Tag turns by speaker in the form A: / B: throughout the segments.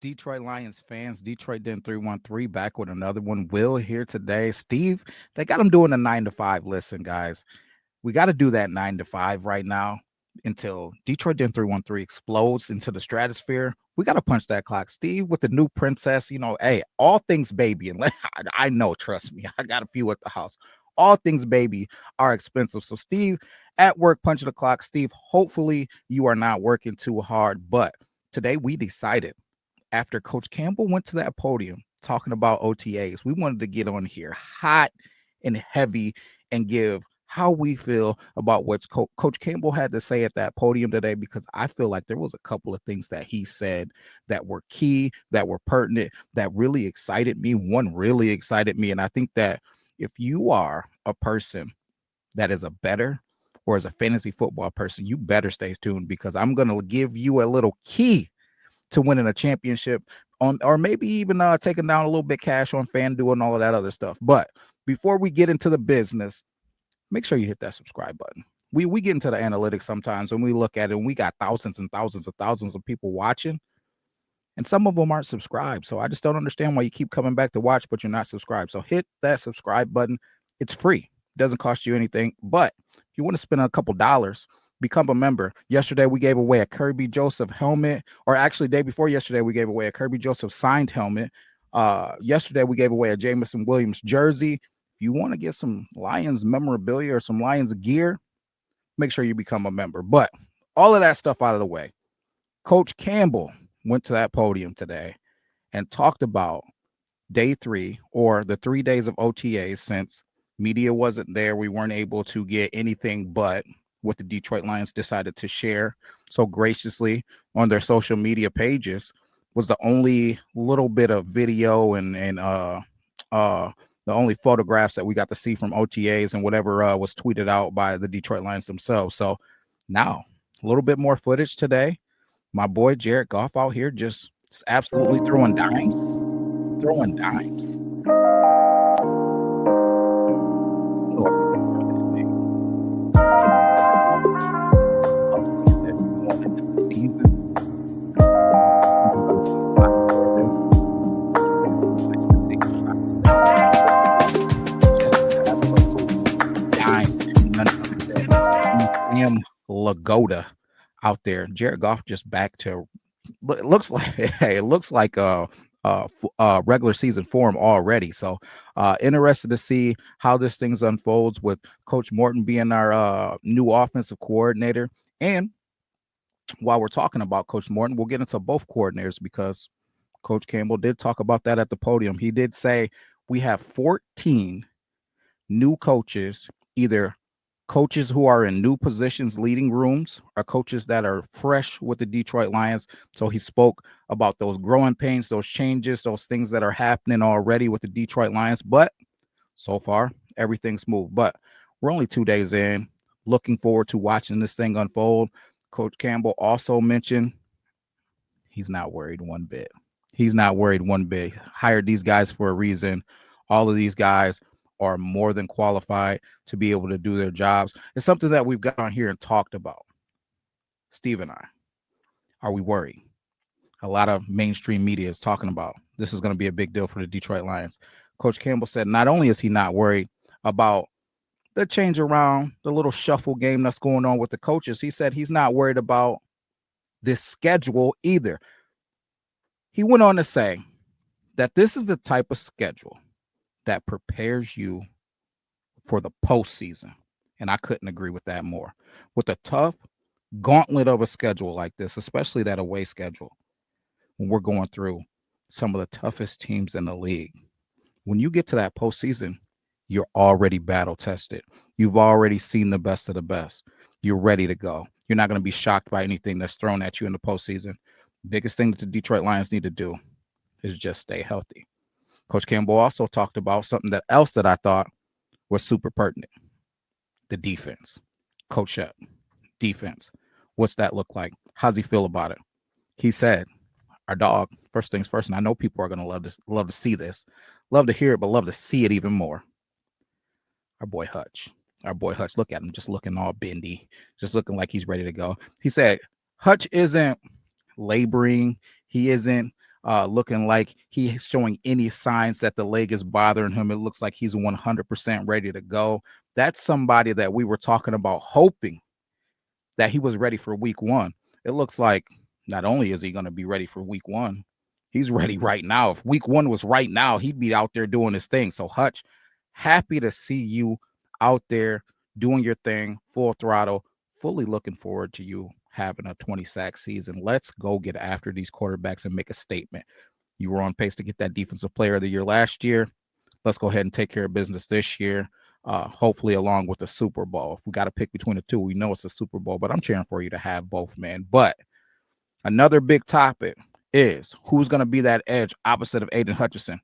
A: Detroit Lions fans, Detroit Den 313 back with another one. Will here today. Steve, they got him doing a 9 to 5. Listen, guys, we got to do that 9 to 5 right now until Detroit Den 313 explodes into the stratosphere. We got to punch that clock. Steve, with the new princess, hey, all things baby. And I know, trust me, I got a few at the house. All things baby are expensive. So, Steve, at work, punching the clock. Steve, hopefully you are not working too hard. But today we decided after Coach Campbell went to that podium talking about OTAs, we wanted to get on here hot and heavy and give how we feel about what Coach Campbell had to say at that podium today, because I feel like there was a couple of things that he said that were key, that were pertinent, that really excited me. One really excited me. And I think that if you are a person that is a better or as a fantasy football person, you better stay tuned, because I'm going to give you a little key to winning a championship on, or maybe even taking down a little bit cash on FanDuel and all of that other stuff. But before we get into the business, make sure you hit that subscribe button. We get into the analytics sometimes when we look at it, and we got thousands and thousands and thousands of people watching, and some of them aren't subscribed. So I just don't understand why you keep coming back to watch, but you're not subscribed. So hit that subscribe button. It's free. It doesn't cost you anything. But if you want to spend a couple dollars, become a member. Yesterday, we gave away a Kirby Joseph helmet, or actually day before yesterday, we gave away a Kirby Joseph signed helmet. Yesterday, we gave away a Jameson Williams jersey. If you want to get some Lions memorabilia or some Lions gear, make sure you become a member. But all of that stuff out of the way, Coach Campbell went to that podium today and talked about day 3, or the 3 days of OTAs, since media wasn't there. We weren't able to get anything but what the Detroit Lions decided to share so graciously on their social media pages was the only little bit of video and the only photographs that we got to see from OTAs and whatever was tweeted out by the Detroit Lions themselves. So now a little bit more footage today. My boy Jared Goff out here just absolutely throwing dimes. Throwing dimes. Lagoda out there. Jared Goff just back to looks like it looks like regular season form already. So interested to see how this thing unfolds with Coach Morton being our new offensive coordinator. And while we're talking about Coach Morton, we'll get into both coordinators, because Coach Campbell did talk about that at the podium. He did say we have 14 new coaches, either coaches who are in new positions leading rooms or coaches that are fresh with the Detroit Lions. So he spoke about those growing pains, those changes, those things that are happening already with the Detroit Lions. But so far, everything's moved. But we're only 2 days in. Looking forward to watching this thing unfold. Coach Campbell also mentioned he's not worried one bit. He's not worried one bit. Hired these guys for a reason. All of these guys are more than qualified to be able to do their jobs. It's something that we've got on here and talked about. Steve and I, are we worried? A lot of mainstream media is talking about this is going to be a big deal for the Detroit Lions. Coach Campbell said not only is he not worried about the change around, the little shuffle game that's going on with the coaches, he said he's not worried about this schedule either. He went on to say that this is the type of schedule that prepares you for the postseason. And I couldn't agree with that more. With a tough gauntlet of a schedule like this, especially that away schedule, when we're going through some of the toughest teams in the league, when you get to that postseason, you're already battle tested. You've already seen the best of the best. You're ready to go. You're not going to be shocked by anything that's thrown at you in the postseason. Biggest thing that the Detroit Lions need to do is just stay healthy. Coach Campbell also talked about something else that I thought was super pertinent. The defense. Coach Shep, defense. What's that look like? How's he feel about it? He said, our dog, first things first, and I know people are going to love to see this, love to hear it, but love to see it even more. Our boy Hutch. Look at him, just looking all bendy, just looking like he's ready to go. He said, Hutch isn't laboring. He isn't looking like he's showing any signs that the leg is bothering him. It looks like he's 100% ready to go. That's somebody that we were talking about, hoping that he was ready for week one. It looks like not only is he going to be ready for week one, he's ready right now. If week one was right now, he'd be out there doing his thing. So, Hutch, happy to see you out there doing your thing, full throttle. Fully looking forward to you having a 20 sack season. Let's go get after these quarterbacks and make a statement. You were on pace to get that defensive player of the year last year. Let's go ahead and take care of business this year. Hopefully along with the Super Bowl. If we got to pick between the two, we know it's a Super Bowl, but I'm cheering for you to have both, man. But another big topic is who's going to be that edge opposite of Aiden Hutchinson.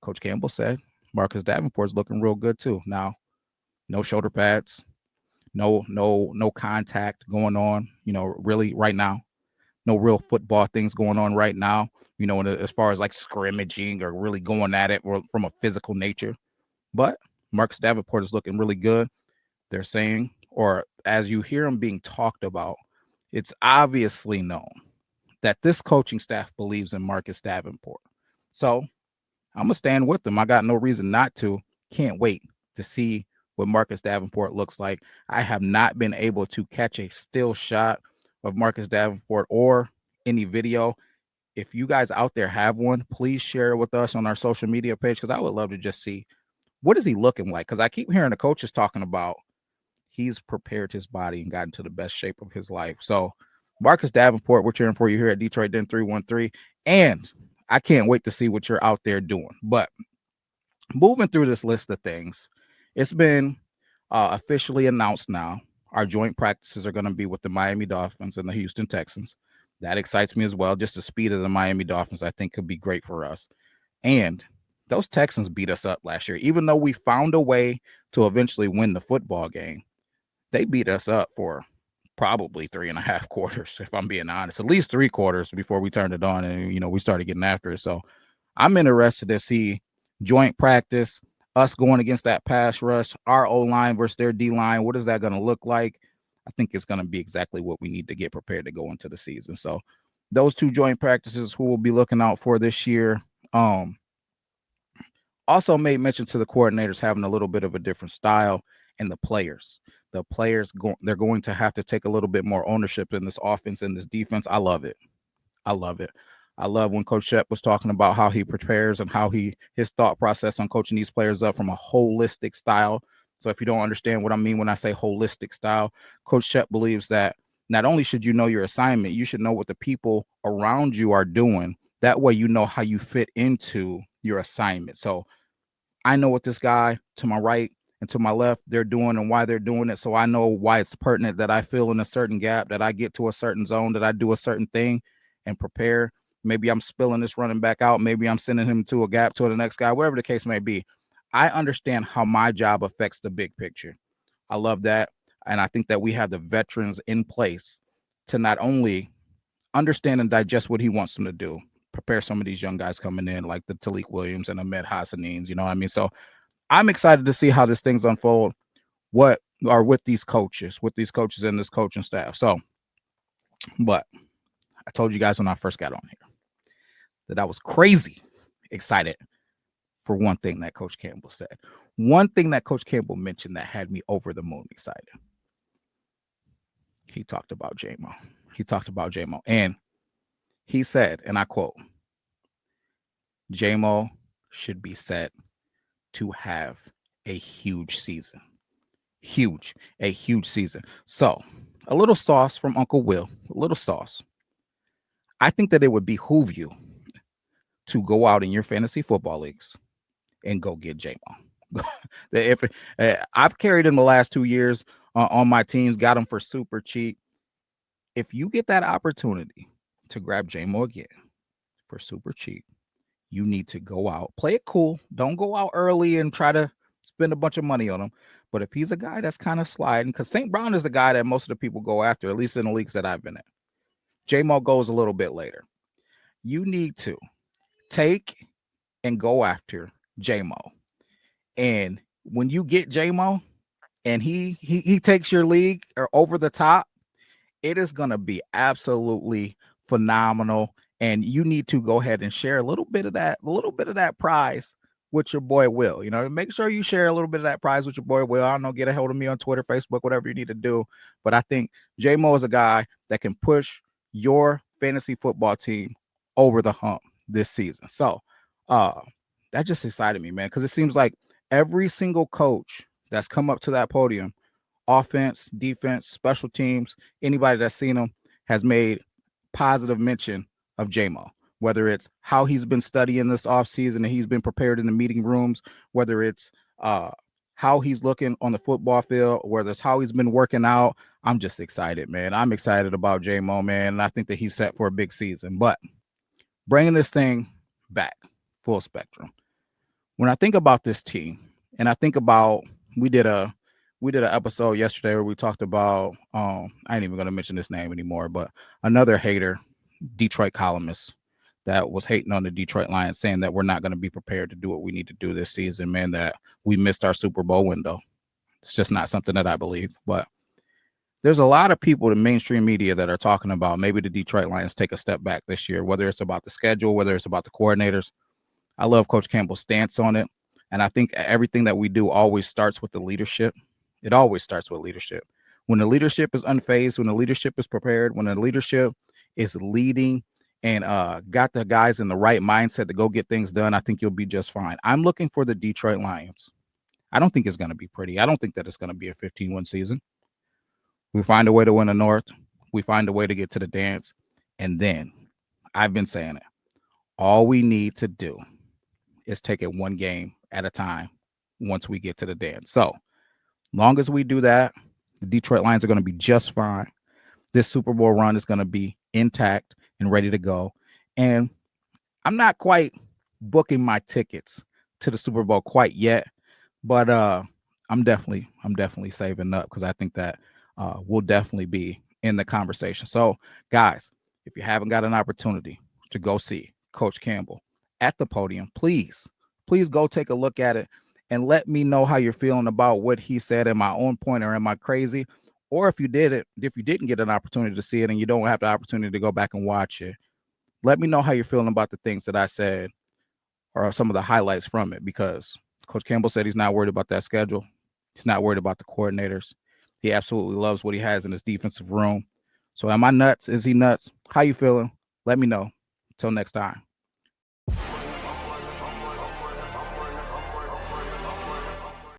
A: Coach Campbell said Marcus Davenport's looking real good too. Now, no shoulder pads, no contact going on, really right now. No real football things going on right now, as far as like scrimmaging or really going at it from a physical nature. But Marcus Davenport is looking really good. They're saying, or as you hear him being talked about, it's obviously known that this coaching staff believes in Marcus Davenport. So I'm going to stand with them. I got no reason not to. Can't wait to see what Marcus Davenport looks like. I have not been able to catch a still shot of Marcus Davenport or any video. If you guys out there have one, please share it with us on our social media page, because I would love to just see what is he looking like. Because I keep hearing the coaches talking about he's prepared his body and gotten to the best shape of his life. So Marcus Davenport, we're cheering for you here at Detroit Den 313. And I can't wait to see what you're out there doing. But moving through this list of things, it's been officially announced now. Our joint practices are going to be with the Miami Dolphins and the Houston Texans. That excites me as well. Just the speed of the Miami Dolphins, I think, could be great for us. And those Texans beat us up last year. Even though we found a way to eventually win the football game, they beat us up for probably 3.5 quarters, if I'm being honest. At least 3 quarters before we turned it on and, we started getting after it. So I'm interested to see joint practice, us going against that pass rush, our O-line versus their D-line. What is that going to look like? I think it's going to be exactly what we need to get prepared to go into the season. So those 2 joint practices who we'll be looking out for this year. Also made mention to the coordinators having a little bit of a different style, and the players. The players, they're going to have to take a little bit more ownership in this offense and this defense. I love it. I love it. I love when Coach Shep was talking about how he prepares and how his thought process on coaching these players up from a holistic style. So if you don't understand what I mean when I say holistic style, Coach Shep believes that not only should you know your assignment, you should know what the people around you are doing. That way you know how you fit into your assignment. So I know what this guy to my right and to my left they're doing and why they're doing it. So I know why it's pertinent that I fill in a certain gap, that I get to a certain zone, that I do a certain thing and prepare. Maybe I'm spilling this running back out. Maybe I'm sending him to a gap to the next guy, whatever the case may be. I understand how my job affects the big picture. I love that. And I think that we have the veterans in place to not only understand and digest what he wants them to do, prepare some of these young guys coming in like the Talik Williams and Ahmed Hassanines, you know what I mean? So I'm excited to see how this thing's unfold, what are with these coaches and this coaching staff. So, but I told you guys when I first got on here that I was crazy excited for one thing that Coach Campbell said. One thing that Coach Campbell mentioned that had me over the moon excited. He talked about JMO. And he said, and I quote, JMO should be set to have a huge season. A huge season. So, a little sauce from Uncle Will, a little sauce. I think that it would behoove you to go out in your fantasy football leagues and go get JMO. If I've carried him the last 2 years on my teams, got him for super cheap. If you get that opportunity to grab JMO again for super cheap, you need to go out, play it cool. Don't go out early and try to spend a bunch of money on him. But if he's a guy that's kind of sliding, because St. Brown is a guy that most of the people go after, at least in the leagues that I've been in. JMO goes a little bit later. You need to take and go after JMO. And when you get JMO and he takes your league or over the top, it is going to be absolutely phenomenal. and you need to go ahead and share a little bit of that prize with your boy Will. You know, make sure you share a little bit of that prize with your boy Will. I don't know, get a hold of me on Twitter, Facebook, whatever you need to do. But I think J-Mo is a guy that can push your fantasy football team over the hump this season. So that just excited me, man, because it seems like every single coach that's come up to that podium, offense, defense, special teams, anybody that's seen him has made positive mention of J-Mo, whether it's how he's been studying this offseason and he's been prepared in the meeting rooms, whether it's how he's looking on the football field, whether it's how he's been working out. I'm just excited, man. I'm excited about J-Mo, man, and I think that he's set for a big season. But bringing this thing back, full spectrum. When I think about this team, and I think about we did an episode yesterday where we talked about I ain't even going to mention this name anymore, but another hater, Detroit columnist, that was hating on the Detroit Lions, saying that we're not going to be prepared to do what we need to do this season, man, that we missed our Super Bowl window. It's just not something that I believe. But there's a lot of people in mainstream media that are talking about maybe the Detroit Lions take a step back this year, whether it's about the schedule, whether it's about the coordinators. I love Coach Campbell's stance on it. And I think everything that we do always starts with the leadership. It always starts with leadership. When the leadership is unfazed, when the leadership is prepared, when the leadership is leading and got the guys in the right mindset to go get things done, I think you'll be just fine. I'm looking for the Detroit Lions. I don't think it's going to be pretty. I don't think that it's going to be a 15-win season. We find a way to win the North. We find a way to get to the dance. And then, I've been saying it, all we need to do is take it one game at a time once we get to the dance. So, long as we do that, the Detroit Lions are going to be just fine. This Super Bowl run is going to be intact and ready to go. And I'm not quite booking my tickets to the Super Bowl quite yet, but I'm definitely saving up because I think that we'll definitely be in the conversation. So, guys, if you haven't got an opportunity to go see Coach Campbell at the podium, please go take a look at it and let me know how you're feeling about what he said. Am I on point or am I crazy? Or if you didn't get an opportunity to see it and you don't have the opportunity to go back and watch it, let me know how you're feeling about the things that I said or some of the highlights from it, because Coach Campbell said he's not worried about that schedule. He's not worried about the coordinators. He absolutely loves what he has in his defensive room. So am I nuts? Is he nuts? How you feeling? Let me know. Until next time.